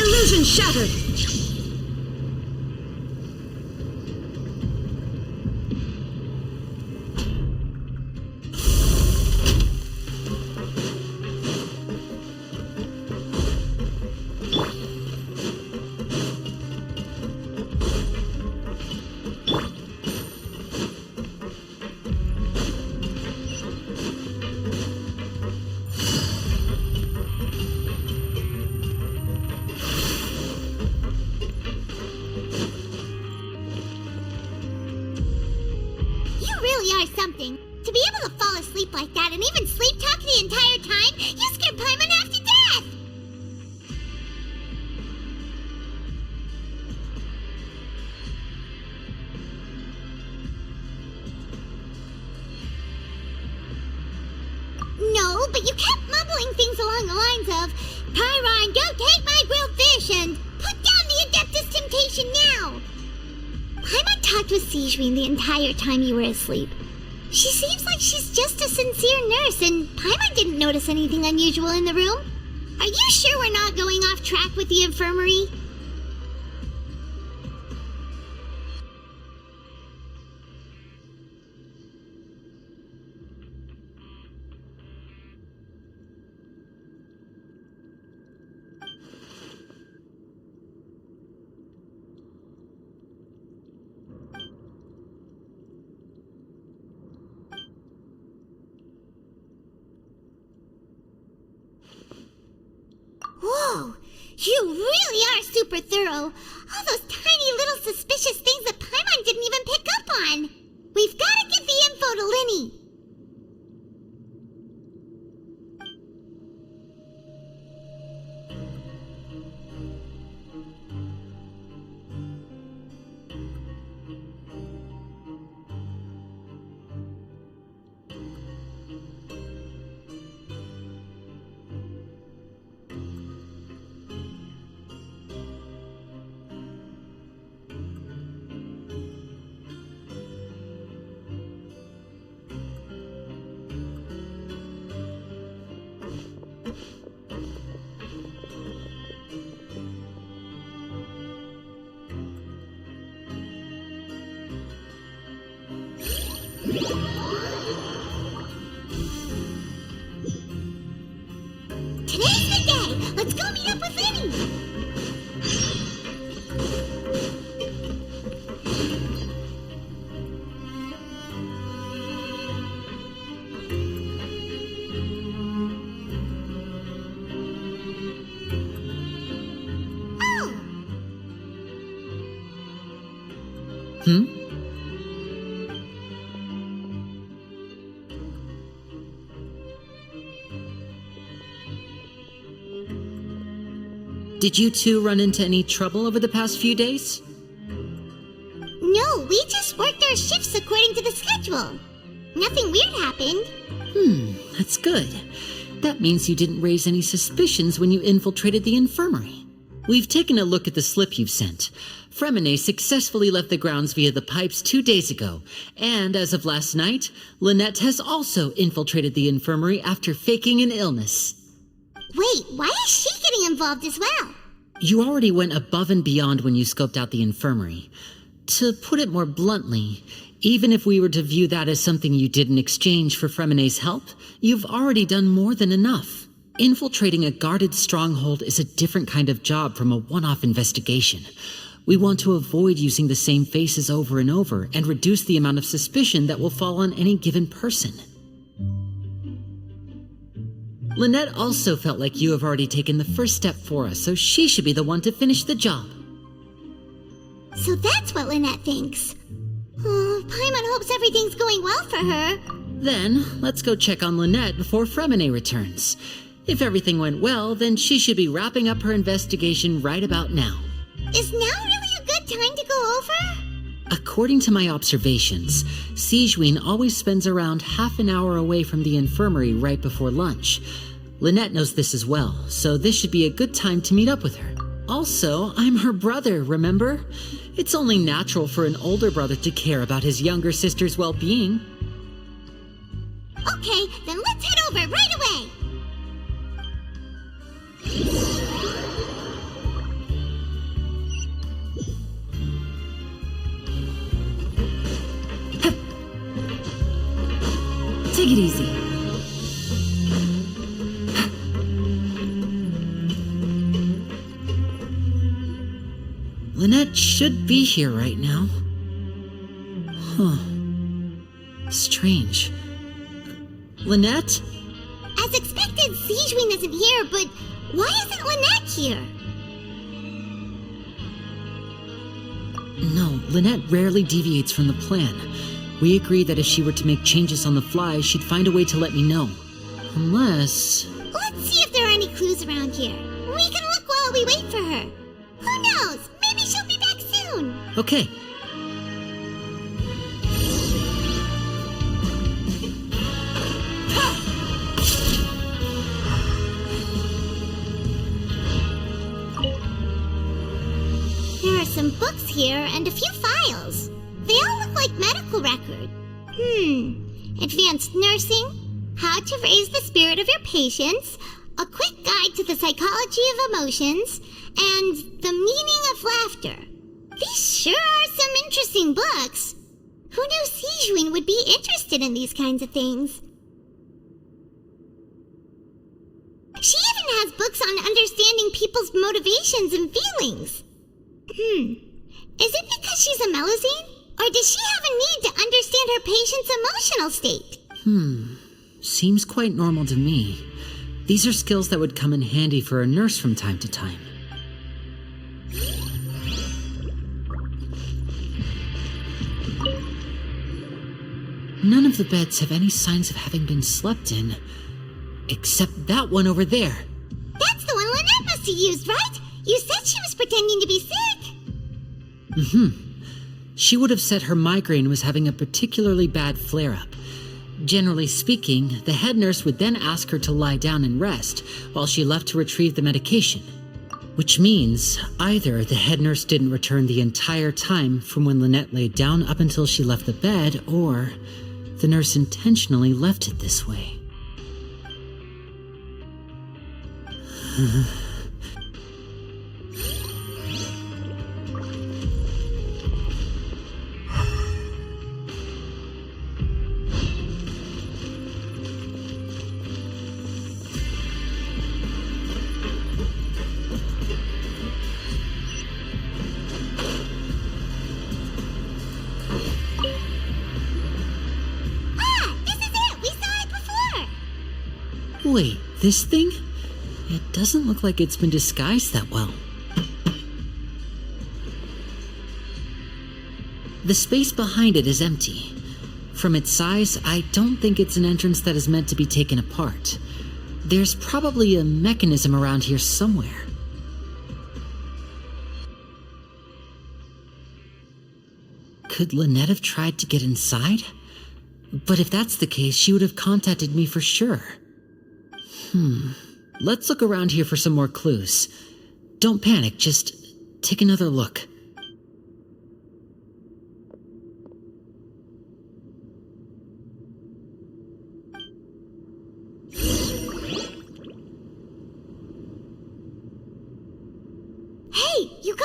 Illusion shattered! Or something. To be able to fall asleep like that and even sleep talk the entire time, you scared Paimon half to death! No, but you kept mumbling things along the lines of, Pyron, don't take my grilled fish, and put down the Adeptus Temptation now! Paimon talked with Sijwin the entire time you were asleep. She seems like she's just a sincere nurse, and Paimon didn't notice anything unusual in the room. Are you sure we're not going off track with the infirmary? Whoa! You really are super thorough! All those tiny little suspicious things that Paimon didn't even pick up on! We've gotta get the info to Lynnie! Today's the day! Let's go meet up with Lynnie! Did you two run into any trouble over the past few days? No, we just worked our shifts according to the schedule. Nothing weird happened. That's good. That means you didn't raise any suspicions when you infiltrated the infirmary. We've taken a look at the slip you've sent. Fremine successfully left the grounds via the pipes 2 days ago, and as of last night, Lynett has also infiltrated the infirmary after faking an illness. Wait, why is she getting involved as well? You already went above and beyond when you scoped out the infirmary. To put it more bluntly, even if we were to view that as something you did in exchange for Fremenay's help, you've already done more than enough. Infiltrating a guarded stronghold is a different kind of job from a one-off investigation. We want to avoid using the same faces over and over and reduce the amount of suspicion that will fall on any given person. Lynett also felt like you have already taken the first step for us, so she should be the one to finish the job. So that's what Lynett thinks. Oh, Paimon hopes everything's going well for her. Then, let's go check on Lynett before Fremenay returns. If everything went well, then she should be wrapping up her investigation right about now. Is now really a good time to go over? According to my observations, Sigewinne always spends around half an hour away from the infirmary right before lunch. Lynett knows this as well, so this should be a good time to meet up with her. Also, I'm her brother, remember? It's only natural for an older brother to care about his younger sister's well-being. Okay, then let's head over right away! Take it easy. Lynett should be here right now. Huh. Strange. Lynett? As expected, Sigewinne isn't here, but why isn't Lynett here? No, Lynett rarely deviates from the plan. We agreed that if she were to make changes on the fly, she'd find a way to let me know. Unless... Let's see if there are any clues around here. We can look while we wait for her. Who knows? Maybe she'll be back soon. Okay. There are some books here and a few files. They all look like medical record. Advanced nursing, how to raise the spirit of your patients, a quick guide to the psychology of emotions, and the meaning of laughter. These sure are some interesting books. Who knew Sigewinne would be interested in these kinds of things? She even has books on understanding people's motivations and feelings. Is it because she's a Melusine? Or does she have a need to understand her patient's emotional state? Seems quite normal to me. These are skills that would come in handy for a nurse from time to time. None of the beds have any signs of having been slept in. Except that one over there. That's the one Lynett must have used, right? You said she was pretending to be sick. She would have said her migraine was having a particularly bad flare-up. Generally speaking, the head nurse would then ask her to lie down and rest while she left to retrieve the medication. Which means either the head nurse didn't return the entire time from when Lynett laid down up until she left the bed, or the nurse intentionally left it this way. Wait, this thing? It doesn't look like it's been disguised that well. The space behind it is empty. From its size, I don't think it's an entrance that is meant to be taken apart. There's probably a mechanism around here somewhere. Could Lynett have tried to get inside? But if that's the case, she would have contacted me for sure. Let's look around here for some more clues. Don't panic, just take another look.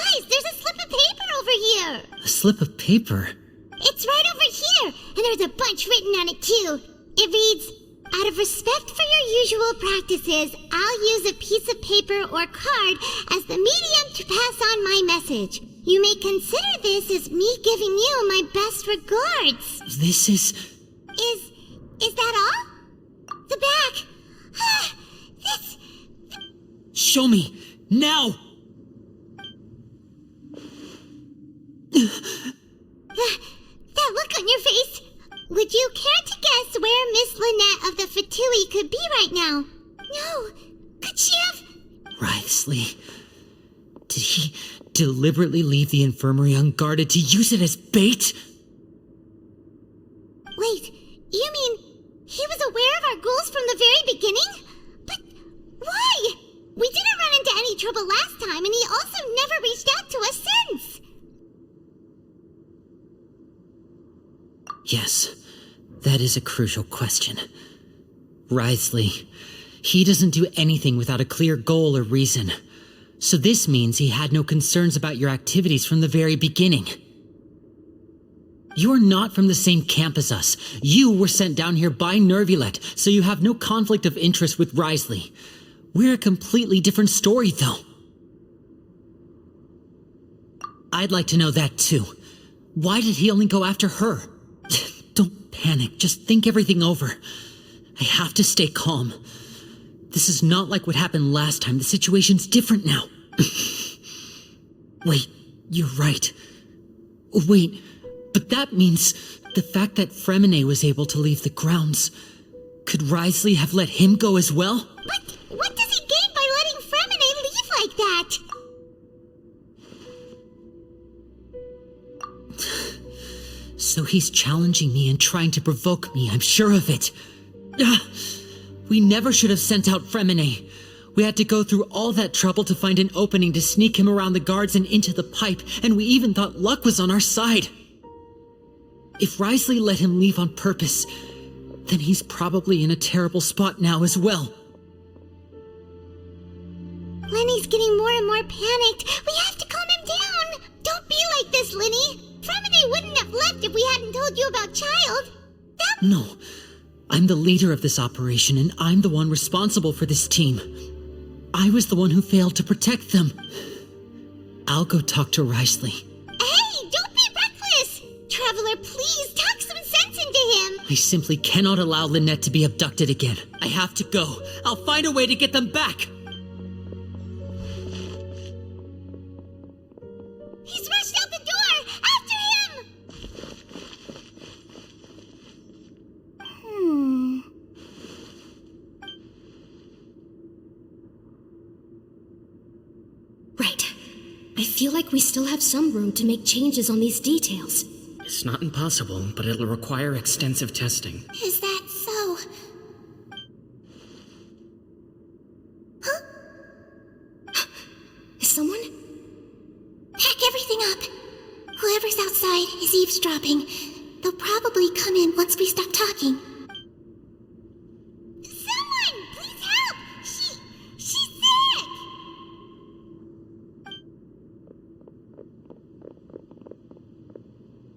Rise, there's a slip of paper over here! A slip of paper? It's right over here, and there's a bunch written on it too. It reads, "Out of respect for your usual practices, I'll use a piece of paper or card as the medium to pass on my message. You may consider this as me giving you my best regards." This is... Is that all? The back. This... Show me! Now! That look on your face. Would you care to guess where Miss Lynett of the Fatui could be right now? No. Could she have... Wriothesly. Did he deliberately leave the infirmary unguarded to use it as bait? Wait, you mean he was aware of our goals from the very beginning? But why? We didn't run into any trouble last time, and he also never reached out to us since. Yes, that is a crucial question. Wriothesly, he doesn't do anything without a clear goal or reason. So this means he had no concerns about your activities from the very beginning. You're not from the same camp as us. You were sent down here by Nervulette, so you have no conflict of interest with Wriothesly. We're a completely different story, though. I'd like to know that, too. Why did he only go after her? Don't panic, just think everything over. I have to stay calm. This is not like what happened last time. The situation's different now. Wait, you're right. Wait, but that means the fact that Fremine was able to leave the grounds. Could Wriothesly have let him go as well? But what does he gain by letting Fremine leave like that? So he's challenging me and trying to provoke me, I'm sure of it. We never should have sent out Fremine. We had to go through all that trouble to find an opening to sneak him around the guards and into the pipe, and we even thought luck was on our side. If Wriothesly let him leave on purpose, then he's probably in a terrible spot now as well. Lenny's getting more and more panicked. We have to calm him down. Don't be like this, Lenny. Fremine wouldn't have left if we hadn't told you about Child. No, I'm the leader of this operation, and I'm the one responsible for this team. I was the one who failed to protect them. I'll go talk to Wriothesly. Hey, don't be reckless! Traveler, please talk some sense into him. I simply cannot allow Lynett to be abducted again. I have to go. I'll find a way to get them back. He's rushed out the door! After him! Right. I feel like we still have some room to make changes on these details. It's not impossible, but it'll require extensive testing. Is that so? Huh? Is someone? Pack everything up. Whoever's outside is eavesdropping. They'll probably come in once we stop talking. Someone! Please help! She's sick!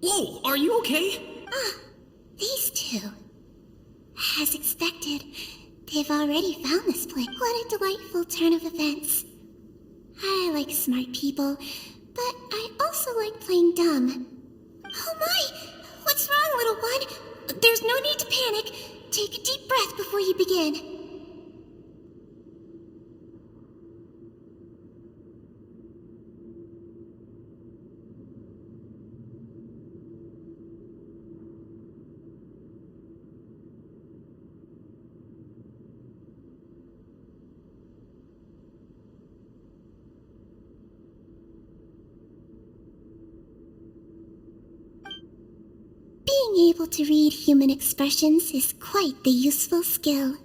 Whoa, are you okay? These two. As expected, they've already found this place. What a delightful turn of events. I like smart people, but I also like playing dumb. Oh my! What's wrong, little one? There's no need to panic. Take a deep breath before you begin. Being able to read human expressions is quite the useful skill.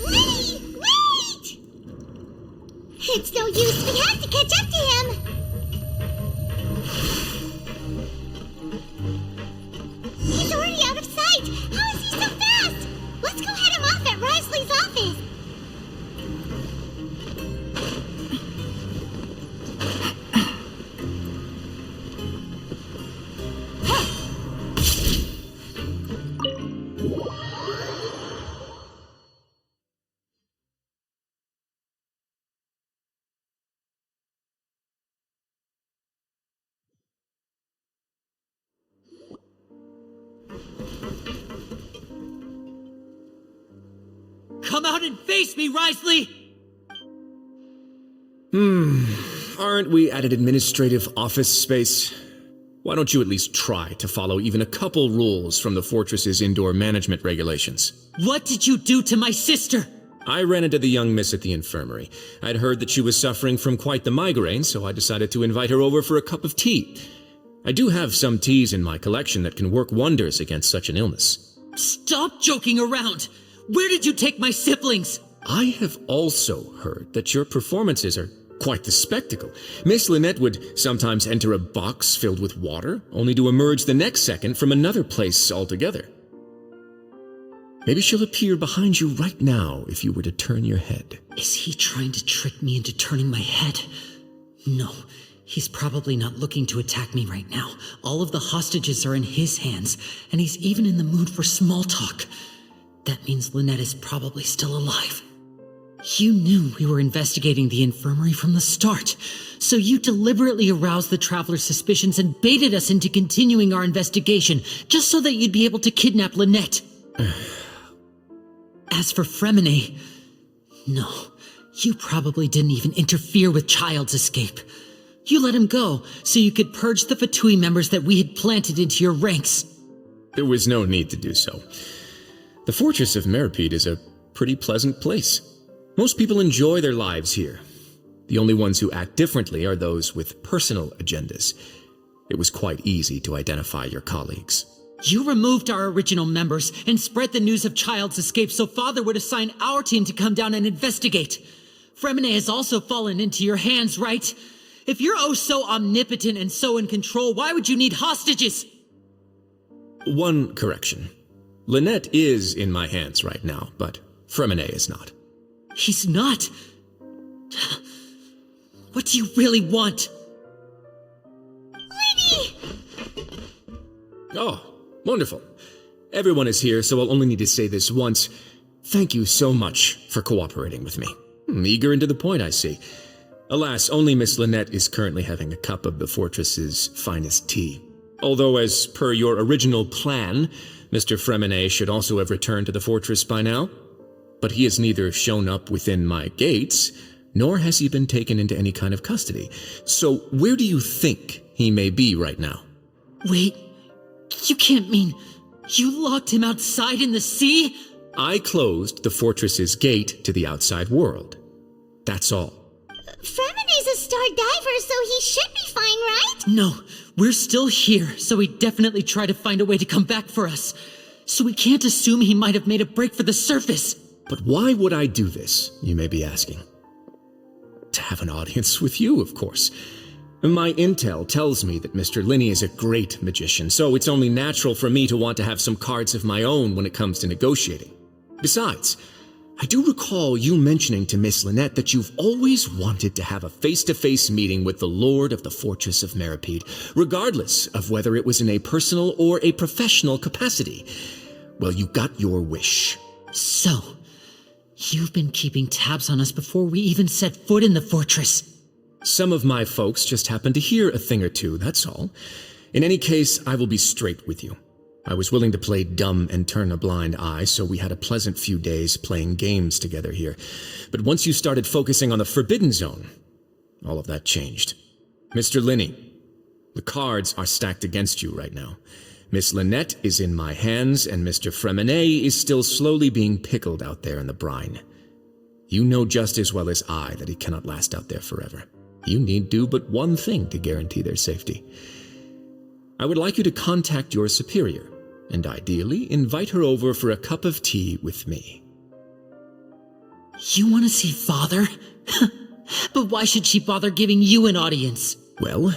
Wait! It's no use, we have to catch up to him! He's already out of sight! How is he so fast? Let's go head him off at Wriothesly's office! come out and face me, Wriothesly! Aren't we at an administrative office space? Why don't you at least try to follow even a couple rules from the fortress's indoor management regulations? What did you do to my sister? I ran into the young miss at the infirmary. I'd heard that she was suffering from quite the migraine, so I decided to invite her over for a cup of tea. I do have some teas in my collection that can work wonders against such an illness. Stop joking around! Where did you take my siblings? I have also heard that your performances are quite the spectacle. Miss Lynett would sometimes enter a box filled with water, only to emerge the next second from another place altogether. Maybe she'll appear behind you right now if you were to turn your head. Is he trying to trick me into turning my head? No, he's probably not looking to attack me right now. All of the hostages are in his hands, and he's even in the mood for small talk. That means Lynett is probably still alive. You knew we were investigating the infirmary from the start, so you deliberately aroused the traveler's suspicions and baited us into continuing our investigation, just so that you'd be able to kidnap Lynett. As for Fremine, no, you probably didn't even interfere with Child's escape. You let him go, so you could purge the Fatui members that we had planted into your ranks. There was no need to do so. The fortress of Meripede is a pretty pleasant place. Most people enjoy their lives here. The only ones who act differently are those with personal agendas. It was quite easy to identify your colleagues. You removed our original members and spread the news of Child's escape so Father would assign our team to come down and investigate. Fremine has also fallen into your hands, right? If you're oh so omnipotent and so in control, why would you need hostages? One correction. Lynett is in my hands right now, but Fremine is not. He's not. What do you really want? Liddy! Oh, wonderful. Everyone is here, so I'll only need to say this once. Thank you so much for cooperating with me. Eager and to the point, I see. Alas, only Miss Lynett is currently having a cup of the fortress's finest tea. Although, as per your original plan, Mr. Fremine should also have returned to the fortress by now. But he has neither shown up within my gates, nor has he been taken into any kind of custody. So where do you think he may be right now? Wait, you can't mean you locked him outside in the sea? I closed the fortress's gate to the outside world. That's all. Fremine's a star diver, so he should be fine, right? No, we're still here, so he definitely tried to find a way to come back for us. So we can't assume he might have made a break for the surface. But why would I do this, you may be asking? To have an audience with you, of course. My intel tells me that Mr. Linney is a great magician, so it's only natural for me to want to have some cards of my own when it comes to negotiating. Besides, I do recall you mentioning to Miss Lynett that you've always wanted to have a face-to-face meeting with the Lord of the Fortress of Meripede, regardless of whether it was in a personal or a professional capacity. Well, you got your wish. So, you've been keeping tabs on us before we even set foot in the fortress. Some of my folks just happened to hear a thing or two, that's all. In any case, I will be straight with you. I was willing to play dumb and turn a blind eye, so we had a pleasant few days playing games together here. But once you started focusing on the Forbidden Zone, all of that changed. Mr. Linney, the cards are stacked against you right now. Miss Lynett is in my hands, and Mr. Fremine is still slowly being pickled out there in the brine. You know just as well as I that he cannot last out there forever. You need do but one thing to guarantee their safety. I would like you to contact your superior, and ideally invite her over for a cup of tea with me. You want to see Father? But why should she bother giving you an audience? Well,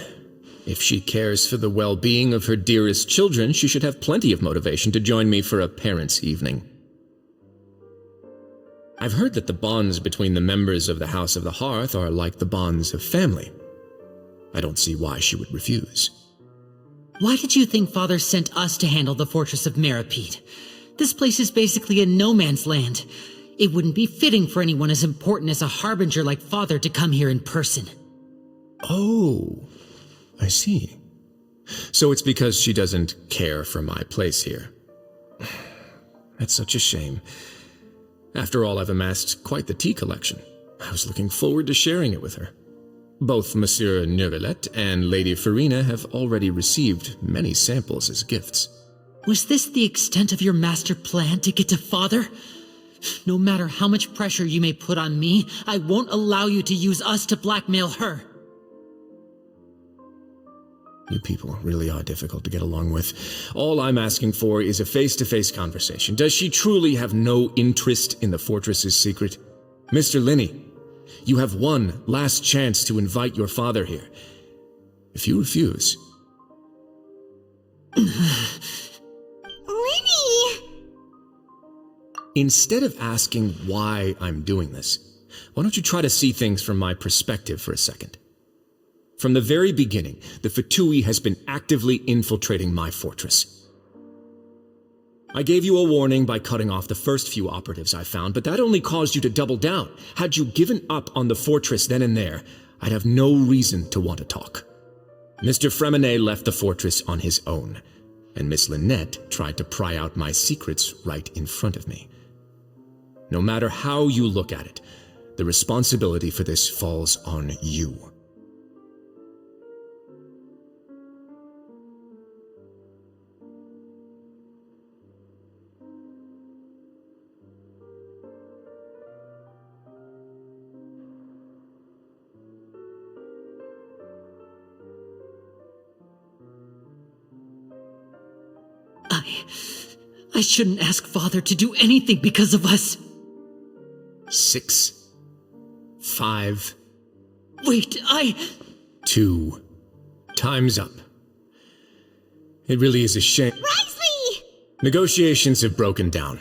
if she cares for the well-being of her dearest children, she should have plenty of motivation to join me for a parents' evening. I've heard that the bonds between the members of the House of the Hearth are like the bonds of family. I don't see why she would refuse. Why did you think Father sent us to handle the Fortress of Meripede? This place is basically a no-man's land. It wouldn't be fitting for anyone as important as a harbinger like Father to come here in person. Oh, I see. So it's because she doesn't care for my place here. That's such a shame. After all, I've amassed quite the tea collection. I was looking forward to sharing it with her. Both Monsieur Neuvillette and Lady Farina have already received many samples as gifts. Was this the extent of your master plan to get to Father? No matter how much pressure you may put on me, I won't allow you to use us to blackmail her. You people really are difficult to get along with. All I'm asking for is a face-to-face conversation. Does she truly have no interest in the fortress's secret? Mr. Linney, you have one last chance to invite your father here. If you refuse... Linny! Instead of asking why I'm doing this, why don't you try to see things from my perspective for a second? From the very beginning, the Fatui has been actively infiltrating my fortress. I gave you a warning by cutting off the first few operatives I found, but that only caused you to double down. Had you given up on the fortress then and there, I'd have no reason to want to talk. Mr. Fremenet left the fortress on his own, and Miss Lynett tried to pry out my secrets right in front of me. No matter how you look at it, the responsibility for this falls on you. I shouldn't ask Father to do anything because of us. 6, 5... Wait, 2. Time's up. It really is a shame. Wriothesly! Negotiations have broken down.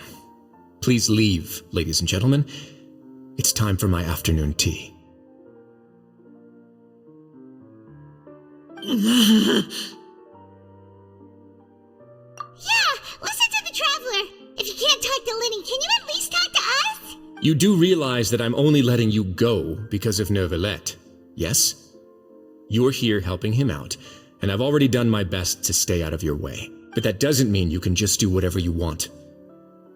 Please leave, ladies and gentlemen. It's time for my afternoon tea. Listen to the Traveler! If you can't talk to Linny, can you at least talk to us? You do realize that I'm only letting you go because of Neuvillette, yes? You're here helping him out, and I've already done my best to stay out of your way. But that doesn't mean you can just do whatever you want.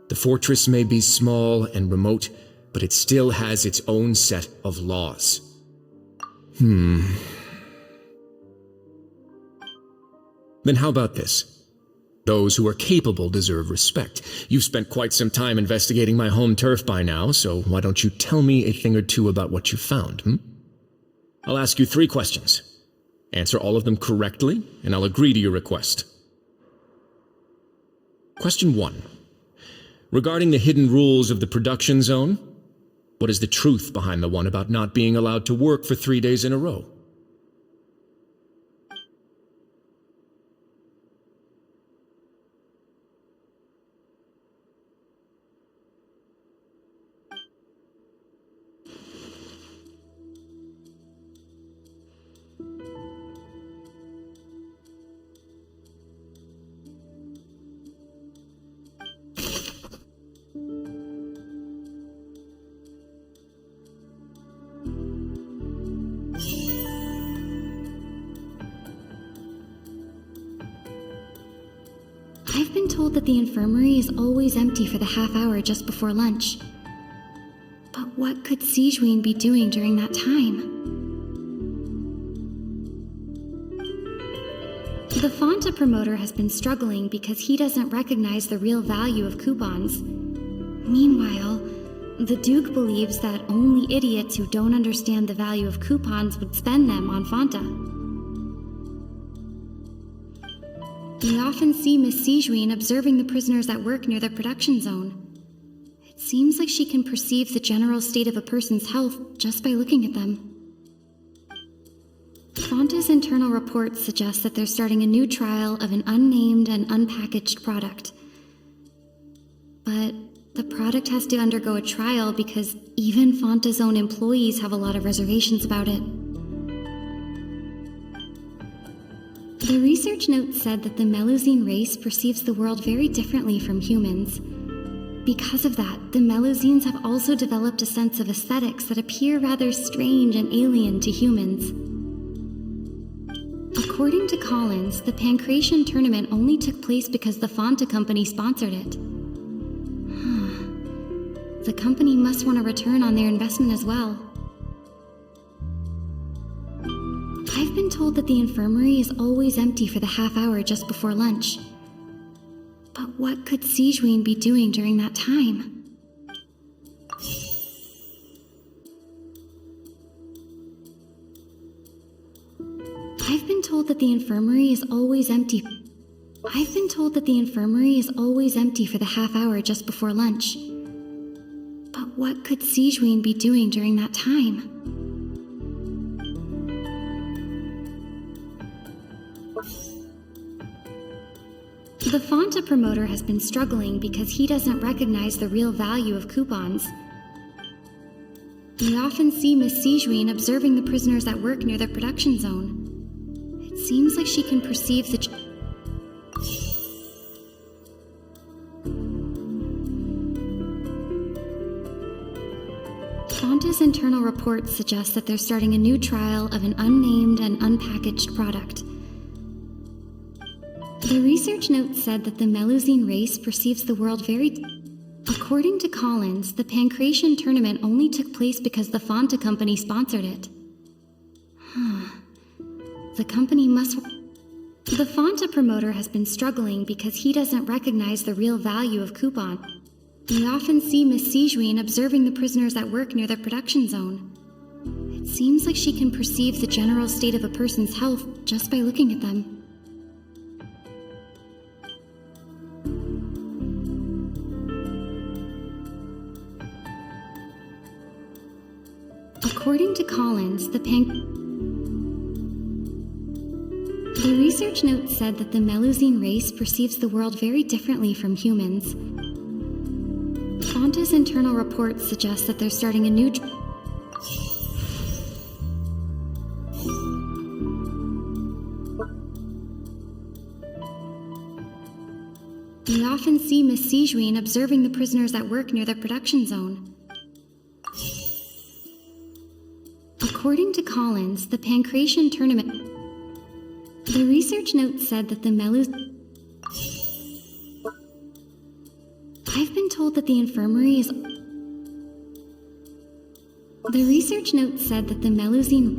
The fortress may be small and remote, but it still has its own set of laws. Then how about this? Those who are capable deserve respect. You've spent quite some time investigating my home turf by now, so why don't you tell me a thing or two about what you found, I'll ask you 3 questions. Answer all of them correctly, and I'll agree to your request. Question 1. Regarding the hidden rules of the production zone, what is the truth behind the one about not being allowed to work for 3 days in a row? I've been told that the infirmary is always empty for the half hour just before lunch. But what could Sijuin be doing during that time? The Fonta promoter has been struggling because he doesn't recognize the real value of coupons. Meanwhile, the Duke believes that only idiots who don't understand the value of coupons would spend them on Fonta. We often see Miss Sijuin observing the prisoners at work near the production zone. It seems like she can perceive the general state of a person's health just by looking at them. Fonta's internal reports suggest that they're starting a new trial of an unnamed and unpackaged product. But the product has to undergo a trial because even Fonta's own employees have a lot of reservations about it. The research note said that the Melusine race perceives the world very differently from humans. Because of that, the Melusines have also developed a sense of aesthetics that appear rather strange and alien to humans. According to Collins, the Pancration tournament only took place because the Fonta company sponsored it. The The company must want a return on their investment as well. I've been told that the infirmary is always empty for the half hour just before lunch. But what could Sijuin be doing during that time? I've been told that the infirmary is always empty. I've been told that the infirmary is always empty for the half hour just before lunch. But what could Sijuin be doing during that time? The Fonta promoter has been struggling because he doesn't recognize the real value of coupons. We often see Miss Sijuin observing the prisoners at work near the production zone. It seems like she can perceive the... Fonta's internal reports suggest that they're starting a new trial of an unnamed and unpackaged product. The research note said that the Melusine race perceives the world very... According to Collins, the Pancration tournament only took place because the Fonta company sponsored it. The company must... The Fonta promoter has been struggling because he doesn't recognize the real value of coupon. We often see Miss Sijuin observing the prisoners at work near the production zone. It seems like she can perceive the general state of a person's health just by looking at them. According to Collins, the research note said that the Melusine race perceives the world very differently from humans. Fonta's internal reports suggest that they're starting a new... We often see Miss Sijuin observing the prisoners at work near the production zone. According to Collins, the Pancration tournament... The research note said that the I've been told that the infirmary is... The research note said that the Melusine...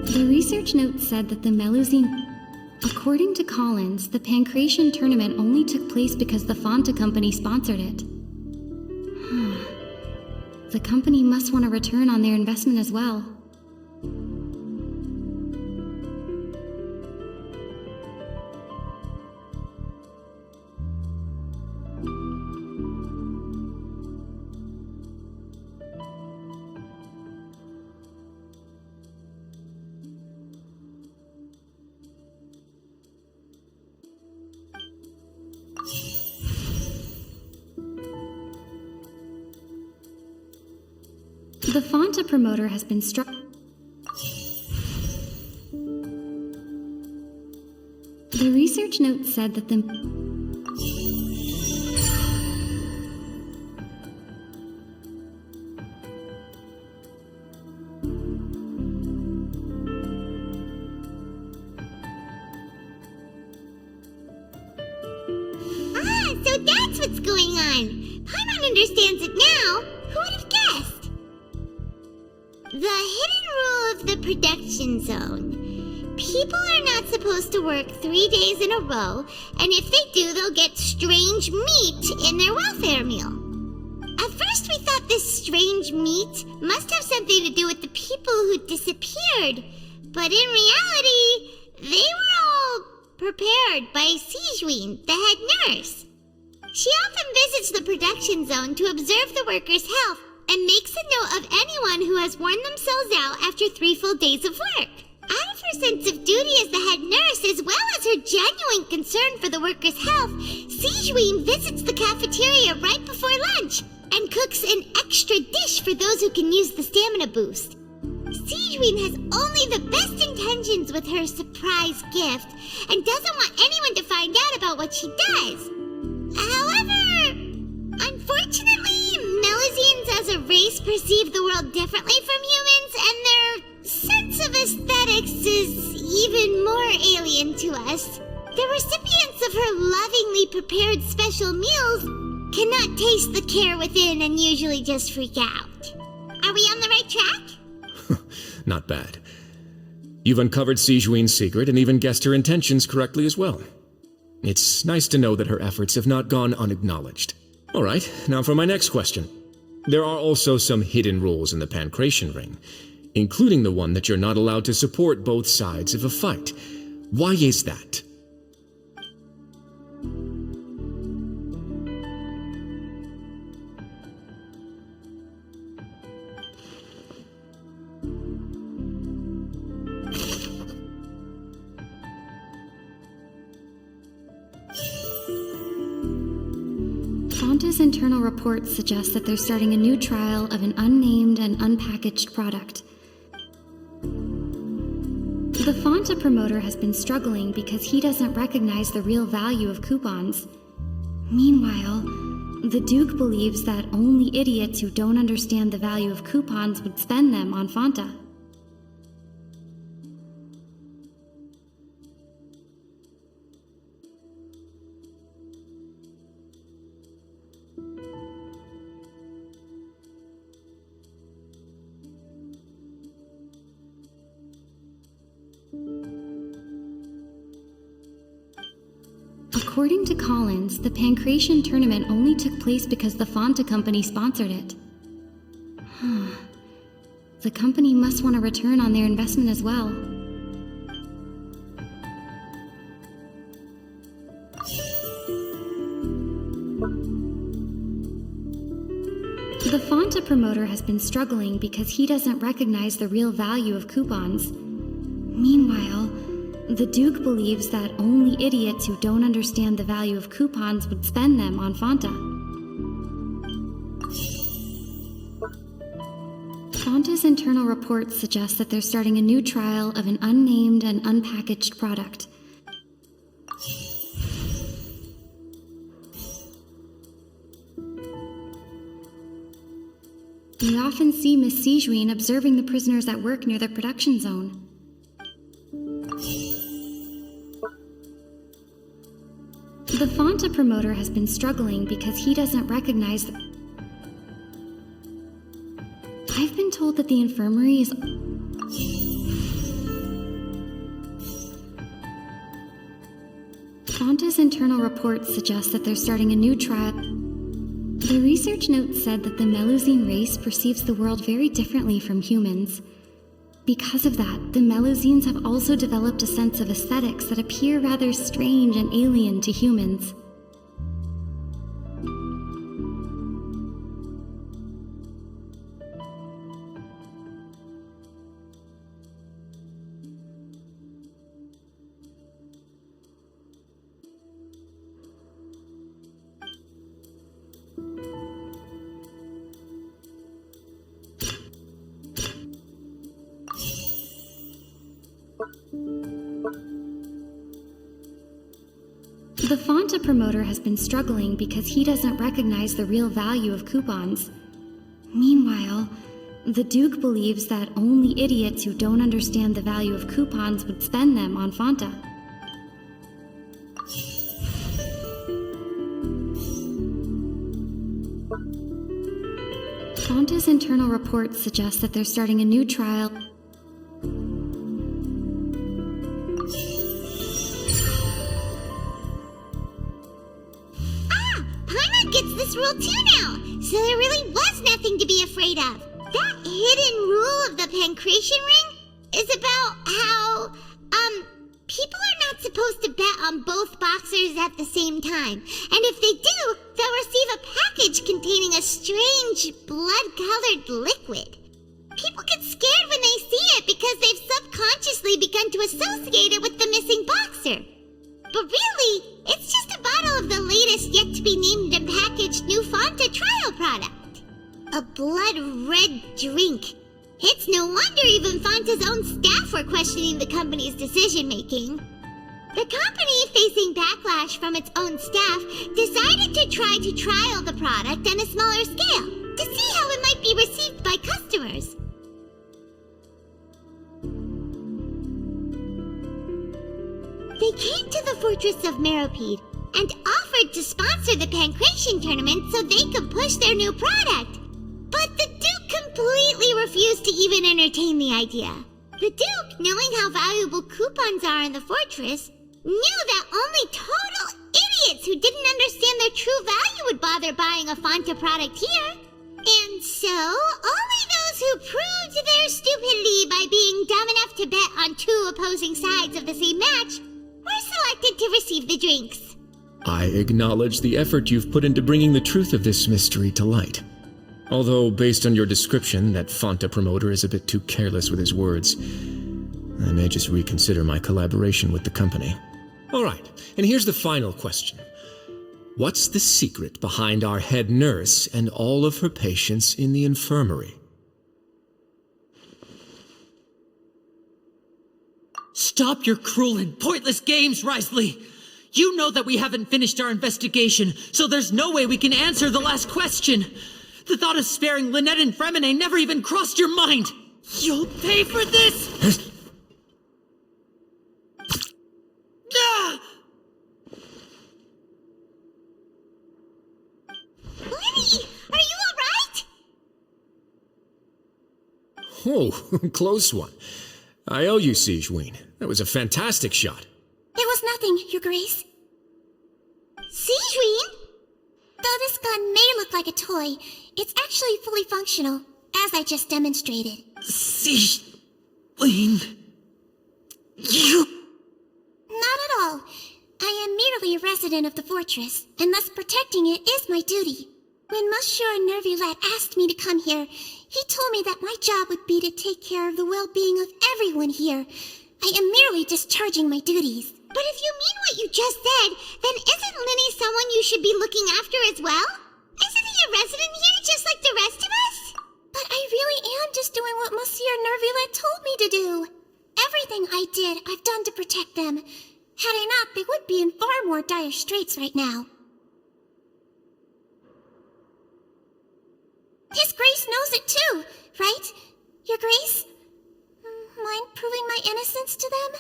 The research note said that the Melusine... According to Collins, the Pancration tournament only took place because the Fonta company sponsored it. The company must want a return on their investment as well. The Fonta promoter has been struck. The research note said that the So that's what's going on. Paimon understands it now. Who would have guessed? The hidden rule of the production zone. People are not supposed to work 3 days in a row, and if they do, they'll get strange meat in their welfare meal. At first we thought this strange meat must have something to do with the people who disappeared, but in reality, they were all prepared by Sijuin, the head nurse. She often visits the production zone to observe the workers' health and makes a note of anyone who has worn themselves out after 3 full days of work. Out of her sense of duty as the head nurse, as well as her genuine concern for the workers' health, Sijuin visits the cafeteria right before lunch and cooks an extra dish for those who can use the stamina boost. Sijuin has only the best intentions with her surprise gift and doesn't want anyone to find out about what she does. However, unfortunately, Melusines as a race perceive the world differently from humans, and their sense of aesthetics is even more alien to us. The recipients of her lovingly prepared special meals cannot taste the care within and usually just freak out. Are we on the right track? Not bad. You've uncovered Sijuin's secret and even guessed her intentions correctly as well. It's nice to know that her efforts have not gone unacknowledged. All right, now for my next question. There are also some hidden rules in the Pancration Ring, including the one that you're not allowed to support both sides of a fight. Why is that? Fonta's internal reports suggest that they're starting a new trial of an unnamed and unpackaged product. The Fonta promoter has been struggling because he doesn't recognize the real value of coupons. Meanwhile, the Duke believes that only idiots who don't understand the value of coupons would spend them on Fonta. According to Collins, the Pancration tournament only took place because the Fonta company sponsored it. The company must want a return on their investment as well. The Fonta promoter has been struggling because he doesn't recognize the real value of coupons. Meanwhile, the Duke believes that only idiots who don't understand the value of coupons would spend them on Fonta. Fonta's internal reports suggest that they're starting a new trial of an unnamed and unpackaged product. We often see Miss Sijuin observing the prisoners at work near the production zone. The Fonta promoter has been struggling because he doesn't recognize I've been told that the infirmary is... Fonta's internal reports suggest that they're starting a new trial. The research note said that the Melusine race perceives the world very differently from humans. Because of that, the Melusines have also developed a sense of aesthetics that appear rather strange and alien to humans. The Fonta promoter has been struggling because he doesn't recognize the real value of coupons. Meanwhile, the Duke believes that only idiots who don't understand the value of coupons would spend them on Fonta. Fonta's internal reports suggest that they're starting a new trial. Gets this rule too now, so there really was nothing to be afraid of. That hidden rule of the Pancration Ring is about how, people are not supposed to bet on both boxers at the same time. And if they do, they'll receive a package containing a strange, blood-colored liquid. People get scared when they see it because they've subconsciously begun to associate it with the missing boxer. But really, it's just a bottle of the latest yet-to-be-named and packaged new Fonta trial product. A blood-red drink. It's no wonder even Fonta's own staff were questioning the company's decision-making. The company, facing backlash from its own staff, decided to try to trial the product on a smaller scale to see how it might be received by customers. They came to the fortress of Meropede and offered to sponsor the Pancration tournament so they could push their new product. But the Duke completely refused to even entertain the idea. The Duke, knowing how valuable coupons are in the fortress, knew that only total idiots who didn't understand their true value would bother buying a Fanta product here. And so, only those who proved their stupidity by being dumb enough to bet on two opposing sides of the same match were selected to receive the drinks. I acknowledge the effort you've put into bringing the truth of this mystery to light. Although, based on your description, that Fanta promoter is a bit too careless with his words, I may just reconsider my collaboration with the company. All right, and here's the final question. What's the secret behind our head nurse and all of her patients in the infirmary? Stop your cruel and pointless games, Wriothesly! You know that we haven't finished our investigation, so there's no way we can answer the last question. The thought of sparing Lynett and Fremine never even crossed your mind! You'll pay for this! Ah! Lenny, are you alright? Oh, close one. I owe you, Sigewinne. That was a fantastic shot. It was nothing, Your Grace. Sigewinne? Though this gun may look like a toy, it's actually fully functional, as I just demonstrated. Sigewinne... You... Not at all. I am merely a resident of the fortress, and thus protecting it is my duty. When Monsieur Nervulette asked me to come here, he told me that my job would be to take care of the well-being of everyone here. I am merely discharging my duties. But if you mean what you just said, then isn't Lenny someone you should be looking after as well? Isn't he a resident here just like the rest of us? But I really am just doing what Monsieur Nervulette told me to do. Everything I did, I've done to protect them. Had I not, they would be in far more dire straits right now. His Grace knows it too, right? Your Grace? Mind proving my innocence to them?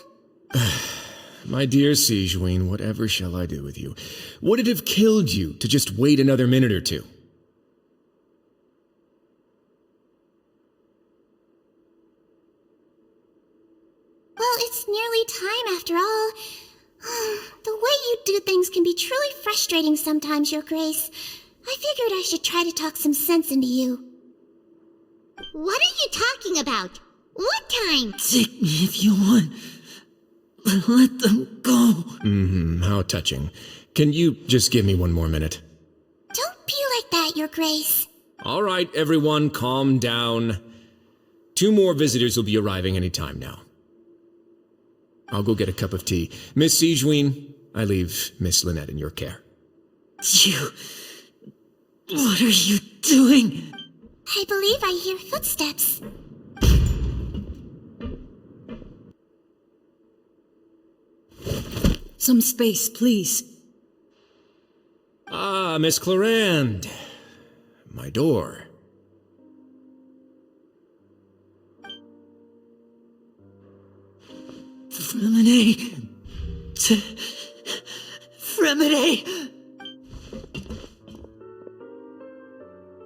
My dear Sigewinne, whatever shall I do with you? Would it have killed you to just wait another minute or two? Well, it's nearly time after all. The way you do things can be truly frustrating sometimes, Your Grace. I figured I should try to talk some sense into you. What are you talking about? What time? Take me if you want, but let them go. How touching. Can you just give me one more minute? Don't be like that, Your Grace. All right, everyone, calm down. 2 more visitors will be arriving any time now. I'll go get a cup of tea. Miss Sigewinne, I leave Miss Lynett in your care. You... What are you doing? I believe I hear footsteps. Some space, please. Ah, Miss Clarande. My door. Fremine... Fremine...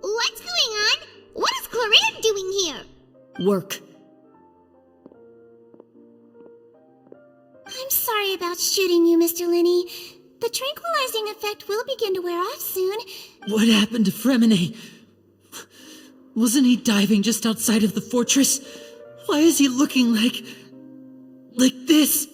What's going on? What is Clarande doing here? Work. I'm sorry about shooting you, Mr. Linney. The tranquilizing effect will begin to wear off soon. What happened to Fremine? Wasn't he diving just outside of the fortress? Why is he looking like this?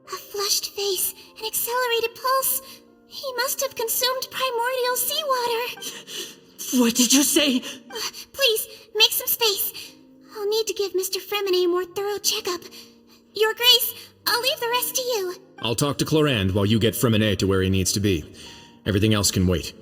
A flushed face, an accelerated pulse. He must have consumed primordial seawater. What did you say? Please, make some space. I'll need to give Mr. Fremine a more thorough checkup. Your Grace, I'll leave the rest to you. I'll talk to Clarande while you get Fremine to where he needs to be. Everything else can wait.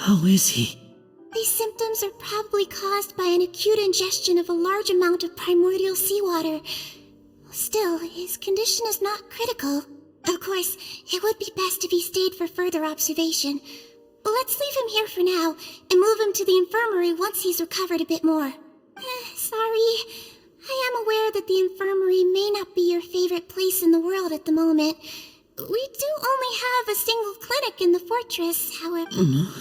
How is he? These symptoms are probably caused by an acute ingestion of a large amount of primordial seawater. Still, his condition is not critical. Of course, it would be best if he stayed for further observation. But let's leave him here for now, and move him to the infirmary once he's recovered a bit more. Sorry. I am aware that the infirmary may not be your favorite place in the world at the moment. We do only have a single clinic in the fortress, however...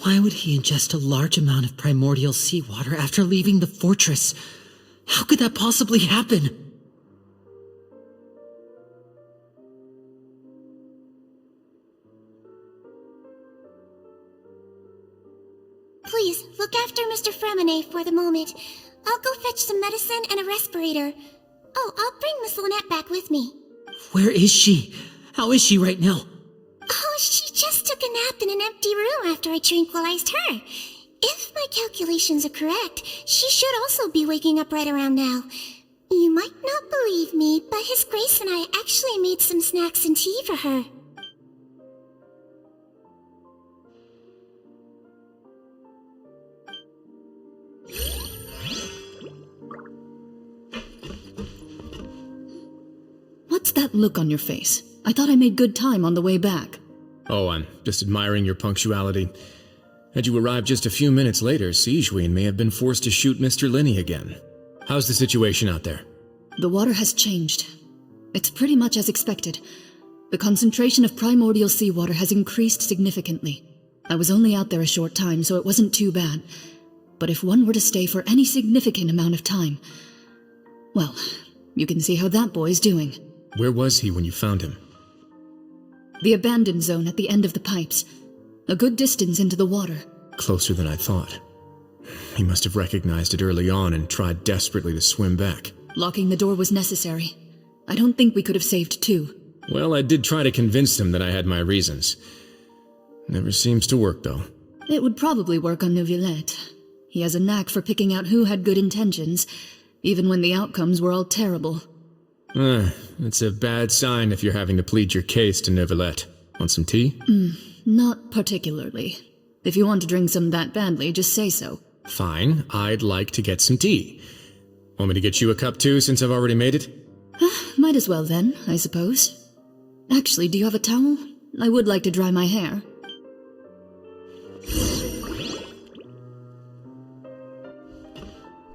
Why would he ingest a large amount of primordial seawater after leaving the fortress? How could that possibly happen? Please, look after Mr. Fremine for the moment. I'll go fetch some medicine and a respirator. Oh, I'll bring Miss Lynette back with me. Where is she? How is she right now? Oh, she just took a nap in an empty room after I tranquilized her. If my calculations are correct, she should also be waking up right around now. You might not believe me, but His Grace and I actually made some snacks and tea for her. What's that look on your face? I thought I made good time on the way back. Oh, I'm just admiring your punctuality. Had you arrived just a few minutes later, Sigewinne may have been forced to shoot Mr. Linny again. How's the situation out there? The water has changed. It's pretty much as expected. The concentration of primordial seawater has increased significantly. I was only out there a short time, so it wasn't too bad. But if one were to stay for any significant amount of time... well, you can see how that boy's doing. Where was he when you found him? The abandoned zone at the end of the pipes. A good distance into the water. Closer than I thought. He must have recognized it early on and tried desperately to swim back. Locking the door was necessary. I don't think we could have saved two. Well, I did try to convince him that I had my reasons. Never seems to work, though. It would probably work on Neuvillette. He has a knack for picking out who had good intentions, even when the outcomes were all terrible. It's a bad sign if you're having to plead your case to Neuvillette. Want some tea? Not particularly. If you want to drink some that badly, just say so. Fine, I'd like to get some tea. Want me to get you a cup too, since I've already made it? Might as well then, I suppose. Actually, do you have a towel? I would like to dry my hair.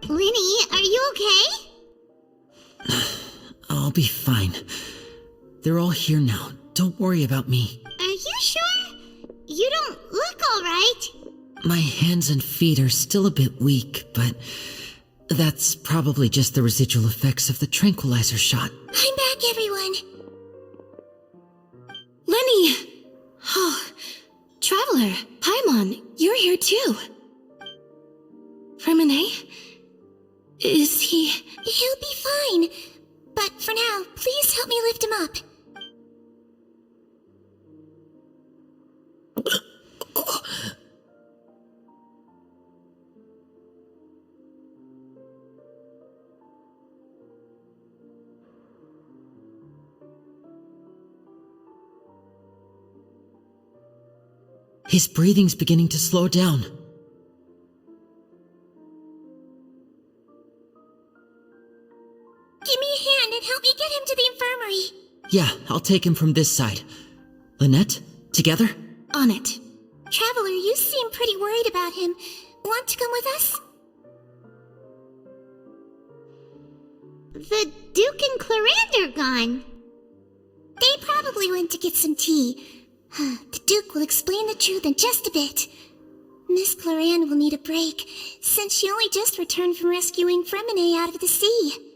Linny, are you okay? I'll be fine. They're all here now. Don't worry about me. Are you sure? You don't look alright. My hands and feet are still a bit weak, but that's probably just the residual effects of the tranquilizer shot. I'm back, everyone. Lenny! Oh, Traveler, Paimon, you're here too. Fremine? Is he... He'll be fine. But for now, please help me lift him up. His breathing's beginning to slow down. Give me a hand and help me get him to the infirmary. Yeah, I'll take him from this side. Lynette, together? On it. Traveler, you seem pretty worried about him. Want to come with us? The Duke and Clarande are gone. They probably went to get some tea. The Duke will explain the truth in just a bit. Miss Clarande will need a break, since she only just returned from rescuing Fremine out of the sea.